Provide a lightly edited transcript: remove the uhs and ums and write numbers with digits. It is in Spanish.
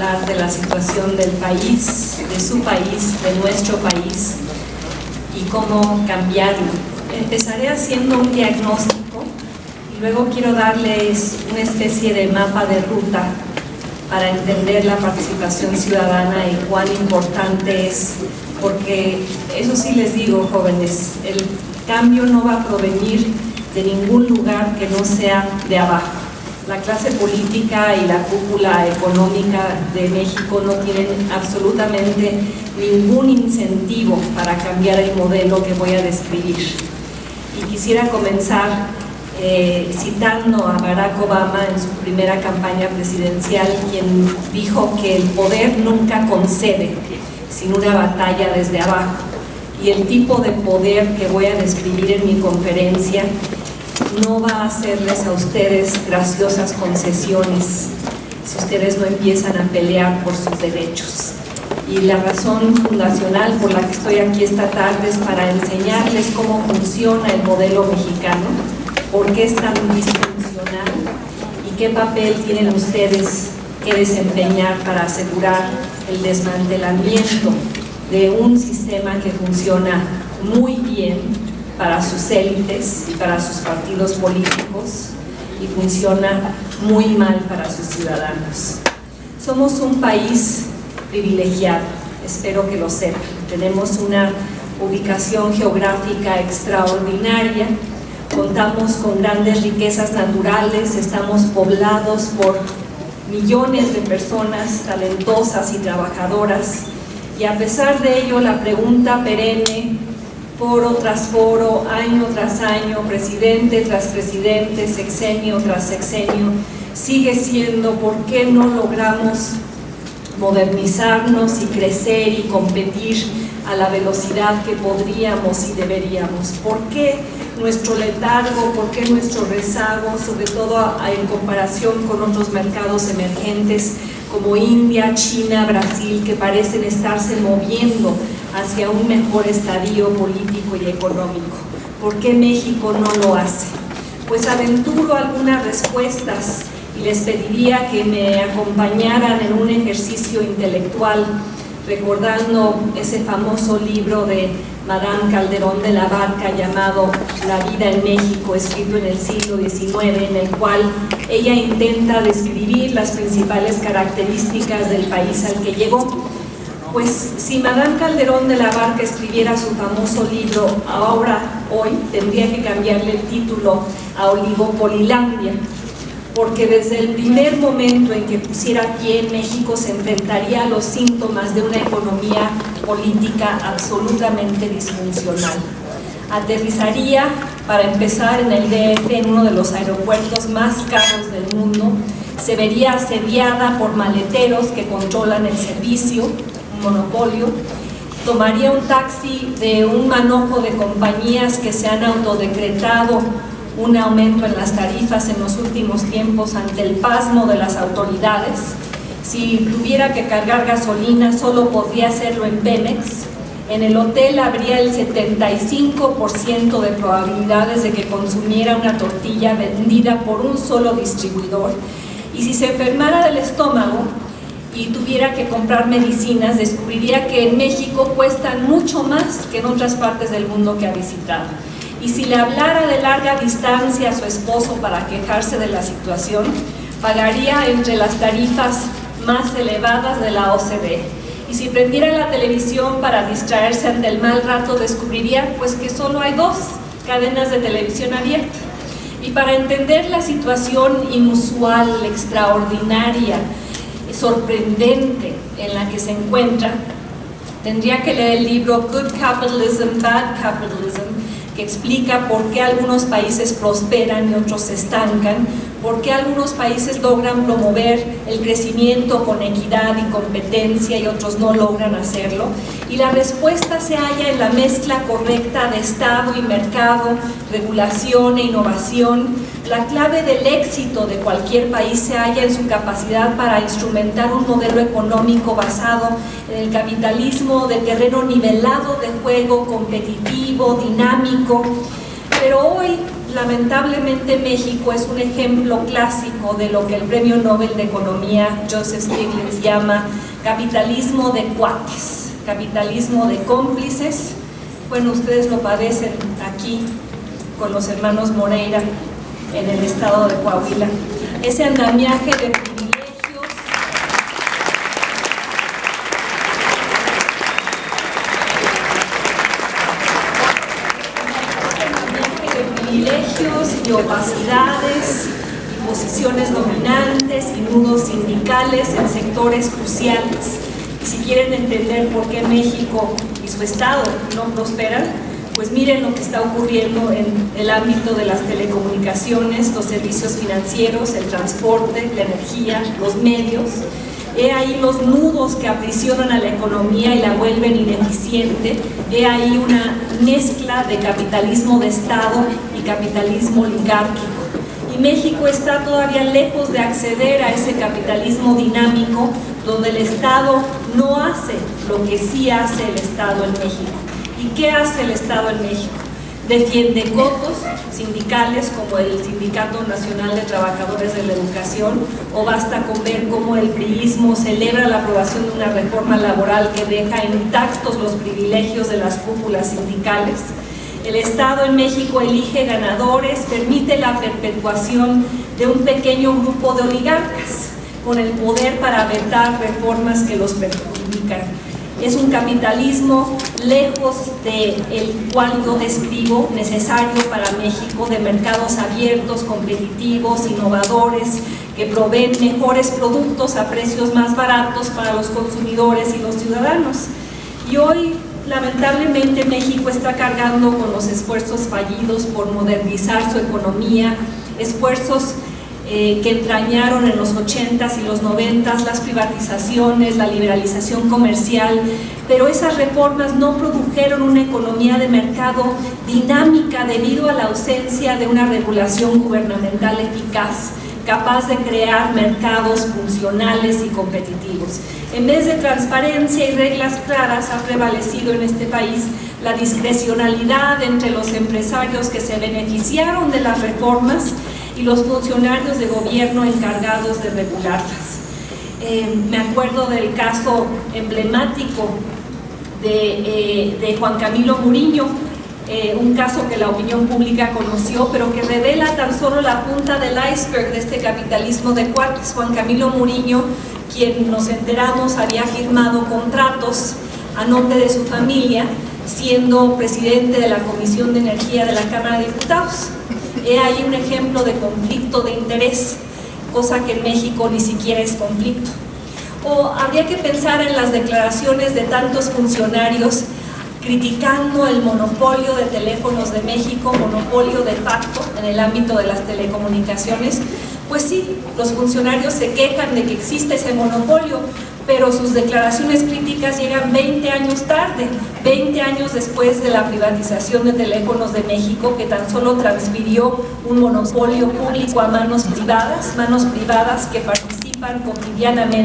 hablar de la situación del país, de su país, de nuestro país y cómo cambiarlo. Empezaré haciendo un diagnóstico y luego quiero darles una especie de mapa de ruta para entender la participación ciudadana y cuán importante es, porque eso sí les digo, jóvenes, el cambio no va a provenir de ningún lugar que no sea de abajo. La clase política y la cúpula económica de México no tienen absolutamente ningún incentivo para cambiar el modelo que voy a describir. Y quisiera comenzar citando a Barack Obama en su primera campaña presidencial, quien dijo que el poder nunca concede sin una batalla desde abajo. Y el tipo de poder que voy a describir en mi conferencia no va a hacerles a ustedes graciosas concesiones si ustedes no empiezan a pelear por sus derechos. Y la razón fundacional por la que estoy aquí esta tarde es para enseñarles cómo funciona el modelo mexicano, por qué es tan disfuncional y qué papel tienen ustedes que desempeñar para asegurar el desmantelamiento de un sistema que funciona muy bien para sus élites y para sus partidos políticos y funciona muy mal para sus ciudadanos. Somos un país privilegiado, espero que lo sepan. Tenemos una ubicación geográfica extraordinaria, contamos con grandes riquezas naturales, estamos poblados por millones de personas talentosas y trabajadoras, y a pesar de ello la pregunta perenne, foro tras foro, año tras año, presidente tras presidente, sexenio tras sexenio, sigue siendo ¿por qué no logramos modernizarnos y crecer y competir a la velocidad que podríamos y deberíamos? ¿Por qué nuestro letargo? ¿Por qué nuestro rezago? Sobre todo en comparación con otros mercados emergentes como India, China, Brasil, que parecen estarse moviendo hacia un mejor estadio político y económico. ¿Por qué México no lo hace? Pues aventuro algunas respuestas y les pediría que me acompañaran en un ejercicio intelectual, recordando ese famoso libro de Madame Calderón de la Barca llamado La vida en México, escrito en el siglo XIX, en el cual ella intenta describir las principales características del país al que llegó. Pues si Madame Calderón de la Barca escribiera su famoso libro hoy tendría que cambiarle el título a Oligopolilandia, porque desde el primer momento en que pusiera pie en México se enfrentaría a los síntomas de una economía política absolutamente disfuncional. Aterrizaría, para empezar, en el DF, en uno de los aeropuertos más caros del mundo, se vería asediada por maleteros que controlan el servicio, un monopolio, tomaría un taxi de un manojo de compañías que se han autodecretado un aumento en las tarifas en los últimos tiempos ante el pasmo de las autoridades. Si tuviera que cargar gasolina, solo podría hacerlo en Pemex. En el hotel habría el 75% de probabilidades de que consumiera una tortilla vendida por un solo distribuidor. Y si se enfermara del estómago y tuviera que comprar medicinas, descubriría que en México cuestan mucho más que en otras partes del mundo que ha visitado. Y si le hablara de larga distancia a su esposo para quejarse de la situación, pagaría entre las tarifas más elevadas de la OCDE. Y si prendiera la televisión para distraerse ante el mal rato, descubriría pues que solo hay 2 cadenas de televisión abiertas. Y para entender la situación inusual, extraordinaria, sorprendente en la que se encuentra, tendría que leer el libro Good Capitalism, Bad Capitalism, que explica por qué algunos países prosperan y otros se estancan, por qué algunos países logran promover el crecimiento con equidad y competencia y otros no logran hacerlo. Y la respuesta se halla en la mezcla correcta de Estado y mercado, regulación e innovación. La clave del éxito de cualquier país se halla en su capacidad para instrumentar un modelo económico basado en el capitalismo de terreno nivelado de juego, competitivo, dinámico. Pero hoy lamentablemente México es un ejemplo clásico de lo que el Premio Nobel de Economía Joseph Stiglitz llama capitalismo de cuates, capitalismo de cómplices. Bueno, ustedes lo padecen aquí con los hermanos Moreira en el estado de Coahuila. Ese andamiaje de privilegios, y opacidades y posiciones dominantes y nudos sindicales en sectores cruciales. Y si quieren entender por qué México y su estado no prosperan, pues miren lo que está ocurriendo en el ámbito de las telecomunicaciones, los servicios financieros, el transporte, la energía, los medios. He ahí los nudos que aprisionan a la economía y la vuelven ineficiente. He ahí una mezcla de capitalismo de Estado y capitalismo oligárquico. Y México está todavía lejos de acceder a ese capitalismo dinámico donde el Estado no hace lo que sí hace el Estado en México. ¿Y qué hace el Estado en México? Defiende cotos sindicales como el Sindicato Nacional de Trabajadores de la Educación, o basta con ver cómo el priismo celebra la aprobación de una reforma laboral que deja intactos los privilegios de las cúpulas sindicales. El Estado en México elige ganadores, permite la perpetuación de un pequeño grupo de oligarcas con el poder para vetar reformas que los perjudican. Es un capitalismo lejos del cual yo describo, necesario para México, de mercados abiertos, competitivos, innovadores, que proveen mejores productos a precios más baratos para los consumidores y los ciudadanos. Y hoy, lamentablemente, México está cargando con los esfuerzos fallidos por modernizar su economía, esfuerzos que entrañaron en los 80s y los 90s las privatizaciones, la liberalización comercial, pero esas reformas no produjeron una economía de mercado dinámica debido a la ausencia de una regulación gubernamental eficaz, capaz de crear mercados funcionales y competitivos. En vez de transparencia y reglas claras, ha prevalecido en este país la discrecionalidad entre los empresarios que se beneficiaron de las reformas y los funcionarios de gobierno encargados de regularlas. Me acuerdo del caso emblemático de Juan Camilo Muriño, un caso que la opinión pública conoció, pero que revela tan solo la punta del iceberg de este capitalismo de cuates. Juan Camilo Muriño, quien nos enteramos había firmado contratos a nombre de su familia, siendo presidente de la Comisión de Energía de la Cámara de Diputados. He ahí un ejemplo de conflicto de interés, cosa que en México ni siquiera es conflicto. O habría que pensar en las declaraciones de tantos funcionarios criticando el monopolio de teléfonos de México, monopolio de facto en el ámbito de las telecomunicaciones. Pues sí, los funcionarios se quejan de que existe ese monopolio, pero sus declaraciones críticas llegan 20 años tarde, 20 años después de la privatización de Teléfonos de México, que tan solo transfirió un monopolio público a manos privadas que participan cotidianamente